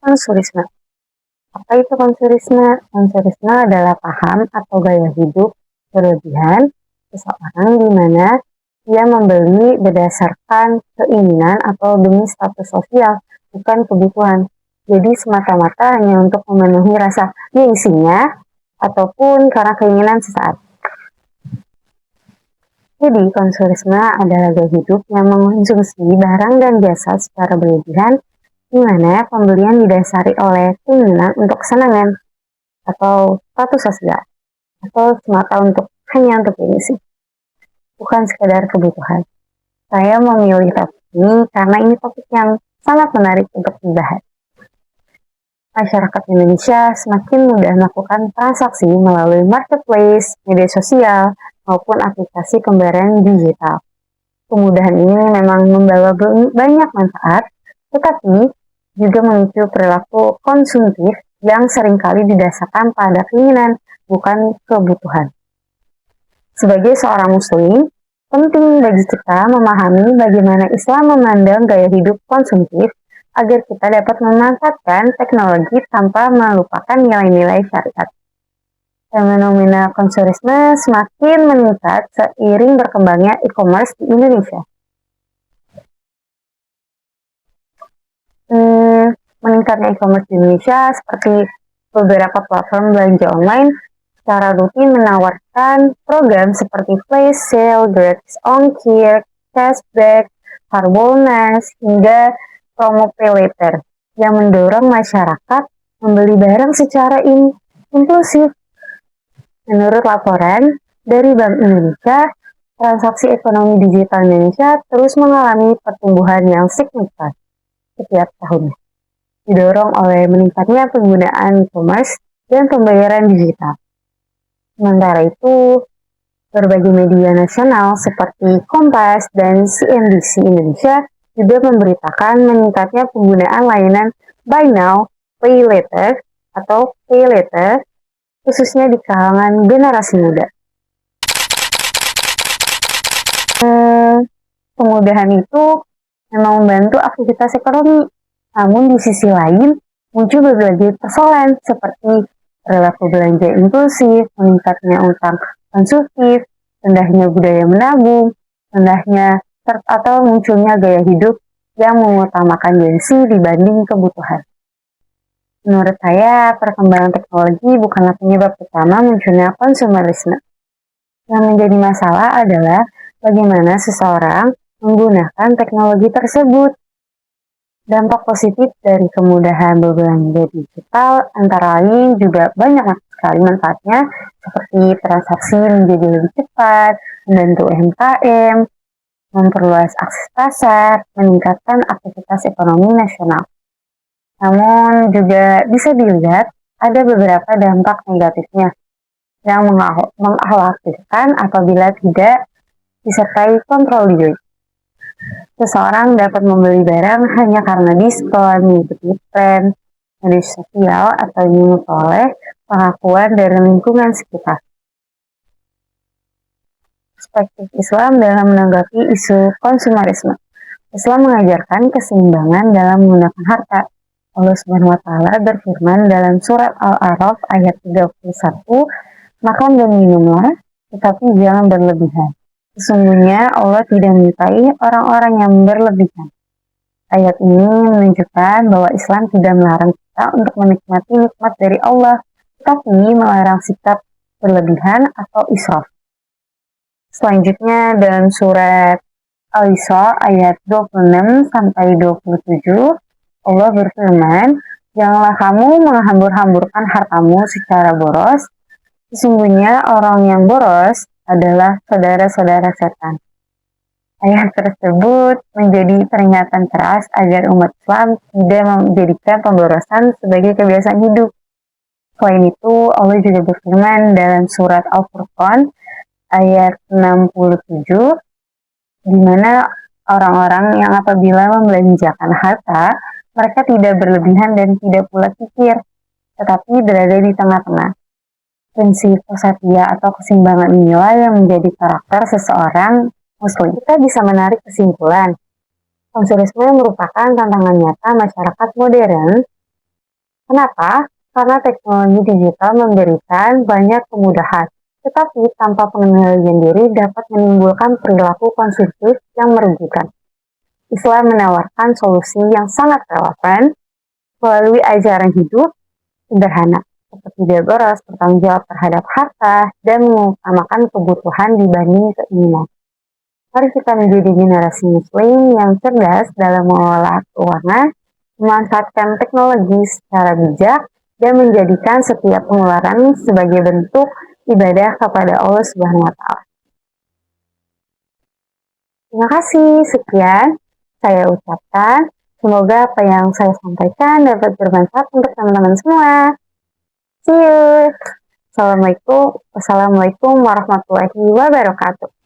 konsumerisme. Apa itu konsumerisme? Konsumerisme adalah paham atau gaya hidup berlebihan seseorang di mana ia membeli berdasarkan keinginan atau demi status sosial, bukan kebutuhan. Jadi semata-mata hanya untuk memenuhi rasa gengsinya ataupun karena keinginan sesaat. Jadi konsumerisme adalah gaya hidup yang mengkonsumsi barang dan jasa secara berlebihan, di mana pembelian didasari oleh keinginan untuk kesenangan atau status sosial, atau semata hanya untuk gengsi, bukan sekedar kebutuhan. Saya memilih topik ini karena ini topik yang sangat menarik untuk dibahas. Masyarakat Indonesia semakin mudah melakukan transaksi melalui marketplace, media sosial, maupun aplikasi pembayaran digital. Kemudahan ini memang membawa banyak manfaat, tetapi juga memicu perilaku konsumtif yang seringkali didasarkan pada keinginan, bukan kebutuhan. Sebagai seorang muslim, penting bagi kita memahami bagaimana Islam memandang gaya hidup konsumtif agar kita dapat memanfaatkan teknologi tanpa melupakan nilai-nilai syariat. Fenomena konsumerisme semakin meningkat seiring berkembangnya e-commerce di Indonesia. Meningkatnya e-commerce di Indonesia seperti beberapa platform belanja online secara rutin menawarkan program seperti flash sale, gratis ongkir, cashback, harbolnas, hingga promo pay later yang mendorong masyarakat membeli barang secara impulsif. Menurut laporan dari Bank Indonesia, transaksi ekonomi digital Indonesia terus mengalami pertumbuhan yang signifikan setiap tahunnya, didorong oleh meningkatnya penggunaan e-commerce dan pembayaran digital. Sementara itu, berbagai media nasional seperti Kompas dan CNBC Indonesia juga memberitakan meningkatnya penggunaan layanan Buy Now, Pay Later atau Pay Later, khususnya di kalangan generasi muda. Kemudahan itu memang membantu aktivitas ekonomi, namun di sisi lain muncul berbagai persoalan seperti perilaku belanja impulsif, meningkatnya utang konsumtif, rendahnya budaya menabung, rendahnya atau munculnya gaya hidup yang mengutamakan gengsi dibanding kebutuhan. Menurut saya, perkembangan teknologi bukanlah penyebab utama munculnya konsumerisme. Yang menjadi masalah adalah bagaimana seseorang menggunakan teknologi tersebut. Dampak positif dari kemudahan berbelanja digital antara lain juga banyak sekali manfaatnya, seperti transaksi menjadi lebih cepat, membantu UMKM, memperluas akses pasar, meningkatkan aktivitas ekonomi nasional. Namun juga bisa dilihat ada beberapa dampak negatifnya yang mengkhawatirkan apabila tidak disertai kontrol diri. Seseorang dapat membeli barang hanya karena diskon, mengikuti tren, media sosial, atau memperoleh pengakuan dari lingkungan sekitar. Perspektif Islam dalam menanggapi isu konsumerisme. Islam mengajarkan keseimbangan dalam menggunakan harta. Allah Subhanahu wa Ta'ala berfirman dalam surat Al-A'raf ayat 31, makan dan minumlah, tetapi jangan berlebihan. Sesungguhnya Allah tidak menyukai orang-orang yang berlebihan. Ayat ini menunjukkan bahwa Islam tidak melarang kita untuk menikmati nikmat dari Allah, tetapi melarang sikap berlebihan atau israf. Selanjutnya dalam surat Al-Isra ayat 26-27, Allah berfirman, janganlah kamu menghambur-hamburkan hartamu secara boros. Sesungguhnya orang yang boros adalah saudara-saudara setan. Ayat tersebut menjadi peringatan keras agar umat Islam tidak menjadikan pemborosan sebagai kebiasaan hidup. Selain itu, Allah juga berfirman dalam surat Al-Furqan ayat 67, di mana orang-orang yang apabila membelanjakan harta, mereka tidak berlebihan dan tidak pula kikir, tetapi berada di tengah-tengah. Prinsip wasatiyah atau keseimbangan inilah yang menjadi karakter seseorang Muslim. Kita bisa menarik kesimpulan, konsumerisme merupakan tantangan nyata masyarakat modern Kenapa? Karena teknologi digital memberikan banyak kemudahan, tetapi tanpa pengendalian diri dapat menimbulkan perilaku konsumtif yang merugikan. Islam menawarkan solusi yang sangat relevan melalui ajaran hidup sederhana, seperti tidak boros, bertanggung jawab terhadap harta, dan mengutamakan kebutuhan dibanding keinginan. Mari kita menjadi generasi muslim yang cerdas dalam mengelola keuangan, memanfaatkan teknologi secara bijak, dan menjadikan setiap pengeluaran sebagai bentuk ibadah kepada Allah Subhanahu wa Ta'ala. Terima kasih, sekian saya ucapkan. Semoga apa yang saya sampaikan dapat bermanfaat untuk teman-teman semua. See you. Assalamualaikum warahmatullahi wabarakatuh.